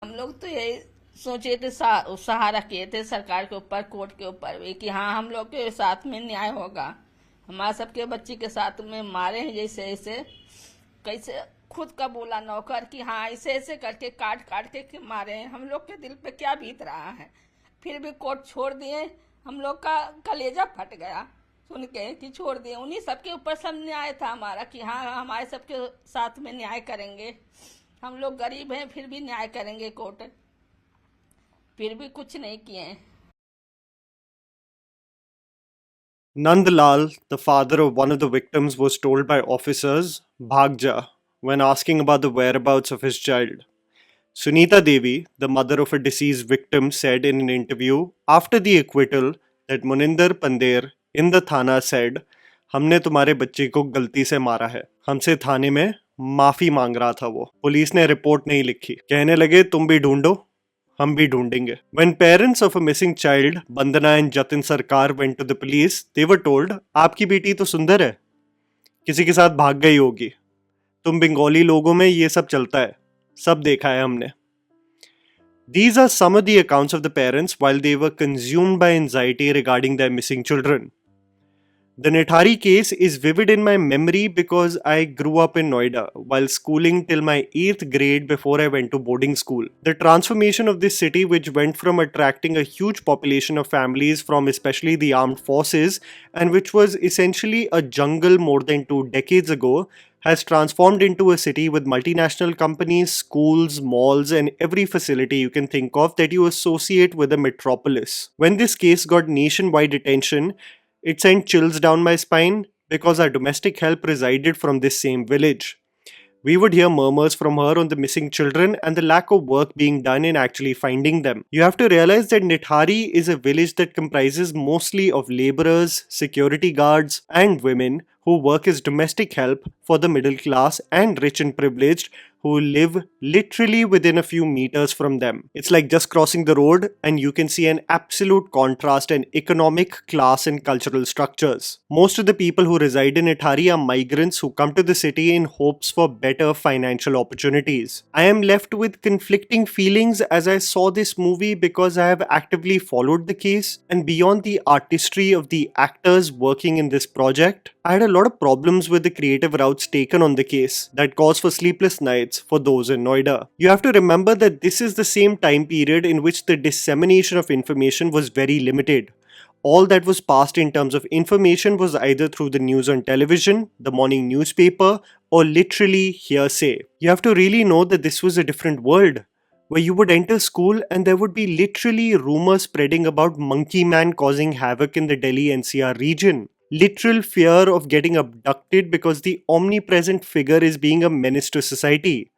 हम लोग तो यही सोचे थे, सहारा किए थे सरकार के ऊपर, कोर्ट के ऊपर भी, कि हाँ हम लोग के साथ में न्याय होगा। हमारे सबके बच्चे के साथ में मारे हैं जैसे ऐसे, कैसे खुद का बोला नौकर कि हाँ ऐसे ऐसे करके काट काट के मारे हैं। हम लोग के दिल पे क्या बीत रहा है। फिर भी कोर्ट छोड़ दिए। हम लोग का कलेजा फट गया सुन के कि छोड़ दिए। उन्हीं सबके ऊपर सब न्याय था हमारा कि हाँ हमारे सबके साथ में न्याय करेंगे। हम लोग गरीब हैं फिर भी न्याय करेंगे कोर्ट, फिर भी कुछ नहीं किए। Nandlal, the father of one of the victims, was told by officers, Bhagja, when asking about the whereabouts of his child. Sunita Devi, the mother of a deceased victim, said in an interview after the acquittal that Muninder Pandher in the Thana said, हमने तुम्हारे बच्चे को गलती से मारा है। हमसे थाने में माफी मांग रहा था वो। पुलिस ने रिपोर्ट नहीं लिखी। कहने लगे तुम भी ढूंढो, हम भी ढूंढेंगे। When parents of a missing child, Bandana and Jatin Sarkar went to the police, they were told, आपकी बेटी तो सुंदर है, किसी के साथ भाग गई होगी। तुम बंगाली लोगों में ये सब चलता है, सब देखा है हमने। These are some of the accounts of the parents while they were consumed by anxiety regarding their missing children. The Nithari case is vivid in my memory because I grew up in Noida while schooling till my 8th grade before I went to boarding school. The transformation of this city, which went from attracting a huge population of families from especially the armed forces and which was essentially a jungle more than 2 decades ago, has transformed into a city with multinational companies, schools, malls, and every facility you can think of that you associate with a metropolis. When this case got nationwide attention, it sent chills down my spine because our domestic help resided from this same village. We would hear murmurs from her on the missing children and the lack of work being done in actually finding them. You have to realize that Nithari is a village that comprises mostly of laborers, security guards, and women who work as domestic help for the middle class and rich and privileged who live literally within a few meters from them. It's like just crossing the road and you can see an absolute contrast in economic, class, and cultural structures. Most of the people who reside in Ithari are migrants who come to the city in hopes for better financial opportunities. I am left with conflicting feelings as I saw this movie because I have actively followed the case, and beyond the artistry of the actors working in this project, I had a lot of problems with the creative routes taken on the case that cause for sleepless nights for those in Noida. You have to remember that this is the same time period in which the dissemination of information was very limited. All that was passed in terms of information was either through the news on television, the morning newspaper, or literally hearsay. You have to really know that this was a different world, where you would enter school and there would be literally rumors spreading about Monkey Man causing havoc in the Delhi NCR region. Literal fear of getting abducted because the omnipresent figure is being a menace to society.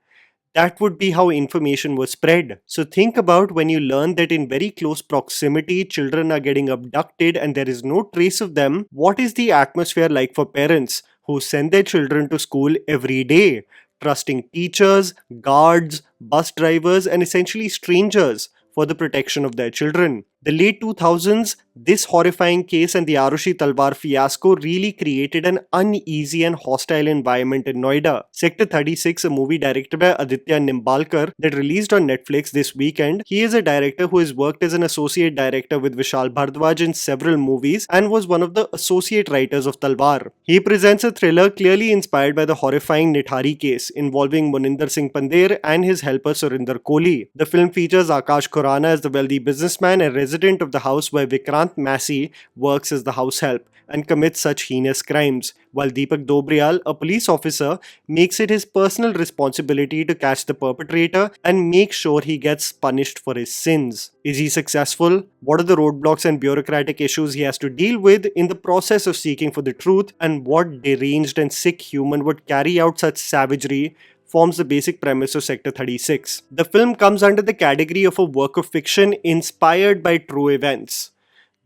That would be how information was spread. So think about when you learn that in very close proximity, children are getting abducted and there is no trace of them. What is the atmosphere like for parents who send their children to school every day, trusting teachers, guards, bus drivers, and essentially strangers for the protection of their children? The late 2000s, this horrifying case and the Arushi Talwar fiasco really created an uneasy and hostile environment in Noida. Sector 36, a movie directed by Aditya Nimbalkar that released on Netflix this weekend, he is a director who has worked as an associate director with Vishal Bhardwaj in several movies and was one of the associate writers of Talwar. He presents a thriller clearly inspired by the horrifying Nithari case involving Muninder Singh Pandher and his helper Surinder Kohli. The film features Akash Khurana as the wealthy businessman and resident of the house where Vikrant Massey works as the house help and commits such heinous crimes, while Deepak Dobriyal, a police officer, makes it his personal responsibility to catch the perpetrator and make sure he gets punished for his sins. Is he successful? What are the roadblocks and bureaucratic issues he has to deal with in the process of seeking for the truth, and what deranged and sick human would carry out such savagery forms the basic premise of Sector 36. The film comes under the category of a work of fiction inspired by true events.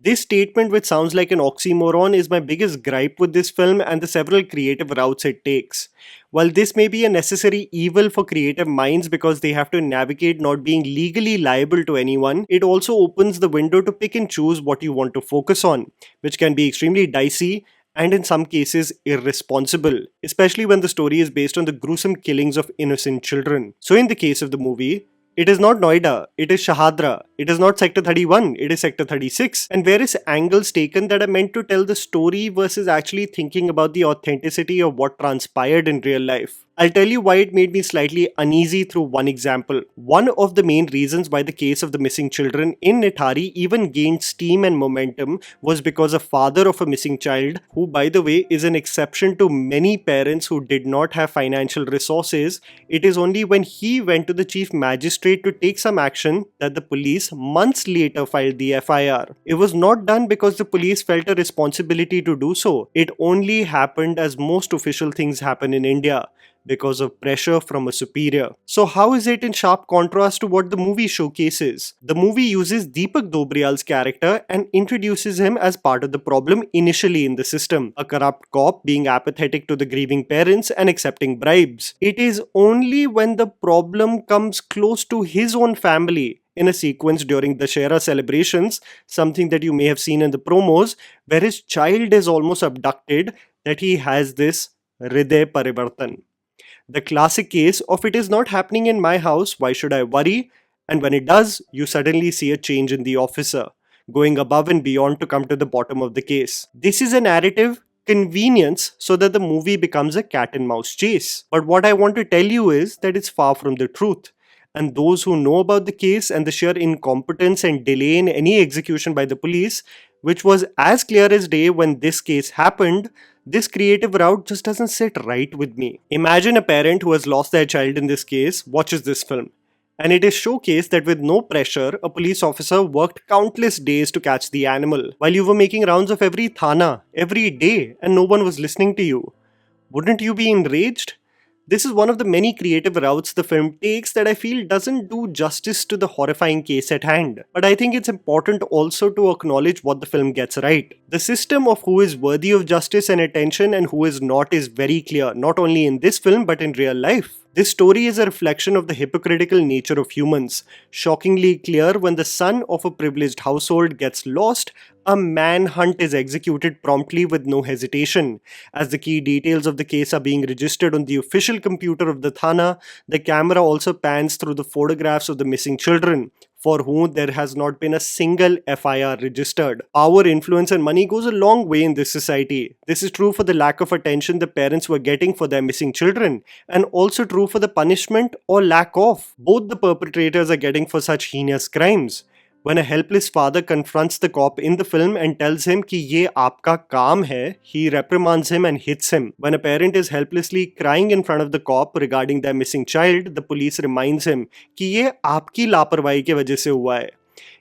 This statement, which sounds like an oxymoron, is my biggest gripe with this film and the several creative routes it takes. While this may be a necessary evil for creative minds because they have to navigate not being legally liable to anyone, it also opens the window to pick and choose what you want to focus on, which can be extremely dicey and in some cases irresponsible, especially when the story is based on the gruesome killings of innocent children. So in the case of the movie, It is not Noida, it is Shahadra. It is not Sector 31, it is Sector 36. And various angles taken that are meant to tell the story versus actually thinking about the authenticity of what transpired in real life. I'll tell you why it made me slightly uneasy through one example. One of the main reasons why the case of the missing children in Nithari even gained steam and momentum was because a father of a missing child, who by the way is an exception to many parents who did not have financial resources, it is only when he went to the chief magistrate to take some action that the police months later filed the FIR. It was not done because the police felt a responsibility to do so. It only happened, as most official things happen in India, because of pressure from a superior. So how is it in sharp contrast to what the movie showcases? The movie uses Deepak Dobriyal's character and introduces him as part of the problem initially in the system, a corrupt cop being apathetic to the grieving parents and accepting bribes. It is only when the problem comes close to his own family, in a sequence during the Shera celebrations, something that you may have seen in the promos, where his child is almost abducted, that he has this Hriday Parivartan. The classic case of it is not happening in my house, why should I worry? And when it does, you suddenly see a change in the officer, going above and beyond to come to the bottom of the case. This is a narrative convenience so that the movie becomes a cat and mouse chase. But what I want to tell you is that it's far from the truth. And those who know about the case and the sheer incompetence and delay in any execution by the police, which was as clear as day when this case happened, this creative route just doesn't sit right with me. Imagine a parent who has lost their child in this case watches this film, and it is showcased that with no pressure, a police officer worked countless days to catch the animal, while you were making rounds of every thana, every day, and no one was listening to you. Wouldn't you be enraged? This is one of the many creative routes the film takes that I feel doesn't do justice to the horrifying case at hand. But I think it's important also to acknowledge what the film gets right. The system of who is worthy of justice and attention and who is not is very clear, not only in this film but in real life. This story is a reflection of the hypocritical nature of humans. Shockingly clear when the son of a privileged household gets lost, a manhunt is executed promptly with no hesitation. As the key details of the case are being registered on the official computer of the Thana, the camera also pans through the photographs of the missing children, for whom there has not been a single FIR registered. Power, influence and money goes a long way in this society. This is true for the lack of attention the parents were getting for their missing children, and also true for the punishment or lack of both the perpetrators are getting for such heinous crimes. When a helpless father confronts the cop in the film and tells him कि ये आपका काम है, he reprimands him and hits him. When a parent is helplessly crying in front of the cop regarding their missing child, the police reminds him कि ये आपकी लापरवाही के वजह से हुआ है.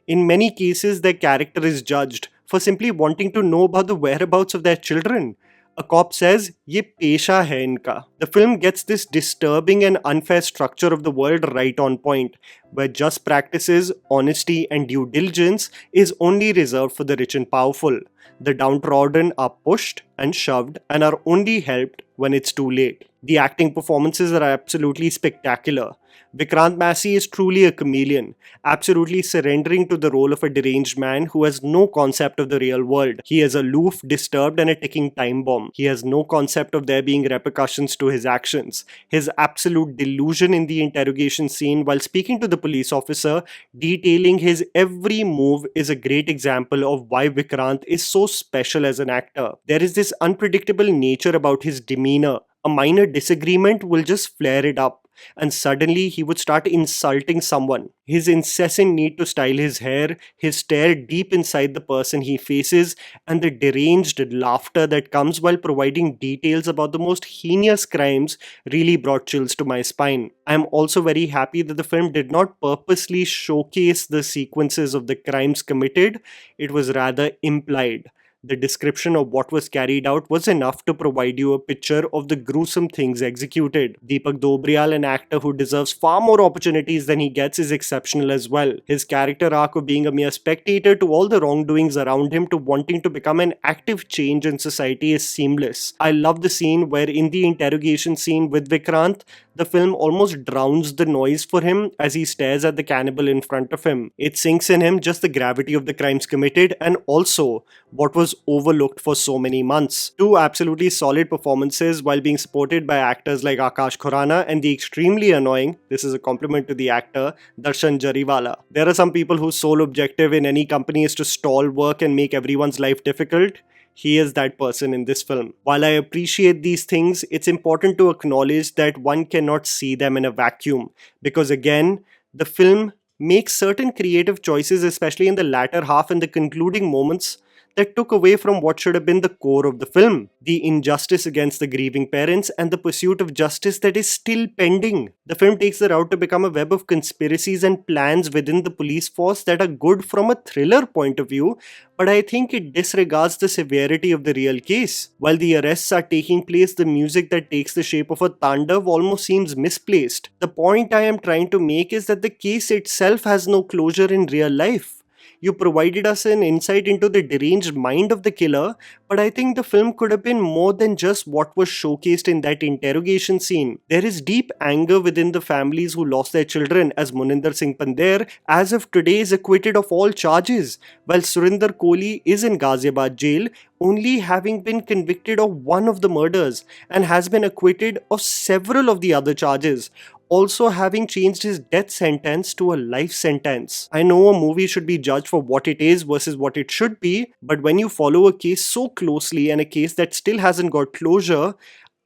In many cases, their character is judged for simply wanting to know about the whereabouts of their children. A cop says, ये पेशा है इनका. The film gets this disturbing and unfair structure of the world right on point, where just practices, honesty and due diligence is only reserved for the rich and powerful. The downtrodden are pushed and shoved and are only helped when it's too late. The acting performances are absolutely spectacular. Vikrant Massey is truly a chameleon, absolutely surrendering to the role of a deranged man who has no concept of the real world. He is aloof, disturbed and a ticking time bomb. He has no concept of there being repercussions to his actions. His absolute delusion in the interrogation scene while speaking to the police officer, detailing his every move, is a great example of why Vikrant is so special as an actor. There is this unpredictable nature about his demeanor. A minor disagreement will just flare it up, and suddenly he would start insulting someone. His incessant need to style his hair, his stare deep inside the person he faces, and the deranged laughter that comes while providing details about the most heinous crimes really brought chills to my spine. I am also very happy that the film did not purposely showcase the sequences of the crimes committed. It was rather implied. The description of what was carried out was enough to provide you a picture of the gruesome things executed. Deepak Dobriyal, an actor who deserves far more opportunities than he gets, is exceptional as well. His character arc of being a mere spectator to all the wrongdoings around him to wanting to become an active change in society is seamless. I love the scene where in the interrogation scene with Vikrant, the film almost drowns the noise for him as he stares at the cannibal in front of him. It sinks in him just the gravity of the crimes committed, and also what was overlooked for so many months. Two absolutely solid performances while being supported by actors like Akash Khurana and the extremely annoying, this is a compliment to the actor, Darshan Jariwala. There are some people whose sole objective in any company is to stall work and make everyone's life difficult. He is that person in this film. While I appreciate these things, it's important to acknowledge that one cannot see them in a vacuum. Because again, the film makes certain creative choices, especially in the latter half and the concluding moments, that took away from what should have been the core of the film. The injustice against the grieving parents and the pursuit of justice that is still pending. The film takes the route to become a web of conspiracies and plans within the police force that are good from a thriller point of view, but I think it disregards the severity of the real case. While the arrests are taking place, the music that takes the shape of a tandav almost seems misplaced. The point I am trying to make is that the case itself has no closure in real life. You provided us an insight into the deranged mind of the killer, but I think the film could have been more than just what was showcased in that interrogation scene. There is deep anger within the families who lost their children, as Muninder Singh Pandher, as of today, is acquitted of all charges, while Surinder Kohli is in Ghaziabad jail, only having been convicted of one of the murders and has been acquitted of several of the other charges, also having changed his death sentence to a life sentence. I know a movie should be judged for what it is versus what it should be, but when you follow a case so closely and a case that still hasn't got closure,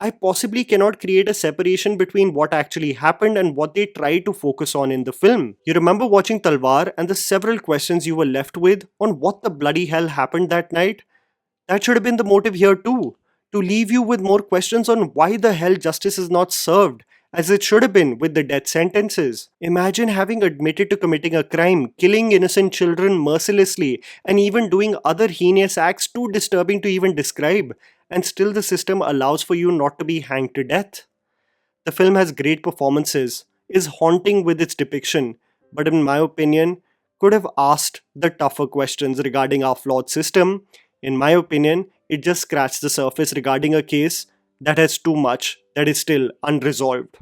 I possibly cannot create a separation between what actually happened and what they try to focus on in the film. You remember watching Talwar and the several questions you were left with on what the bloody hell happened that night? That should have been the motive here too, to leave you with more questions on why the hell justice is not served, as it should have been with the death sentences. Imagine having admitted to committing a crime, killing innocent children mercilessly, and even doing other heinous acts too disturbing to even describe, and still the system allows for you not to be hanged to death. The film has great performances, is haunting with its depiction, but in my opinion, could have asked the tougher questions regarding our flawed system. In my opinion, it just scratched the surface regarding a case that has too much that is still unresolved.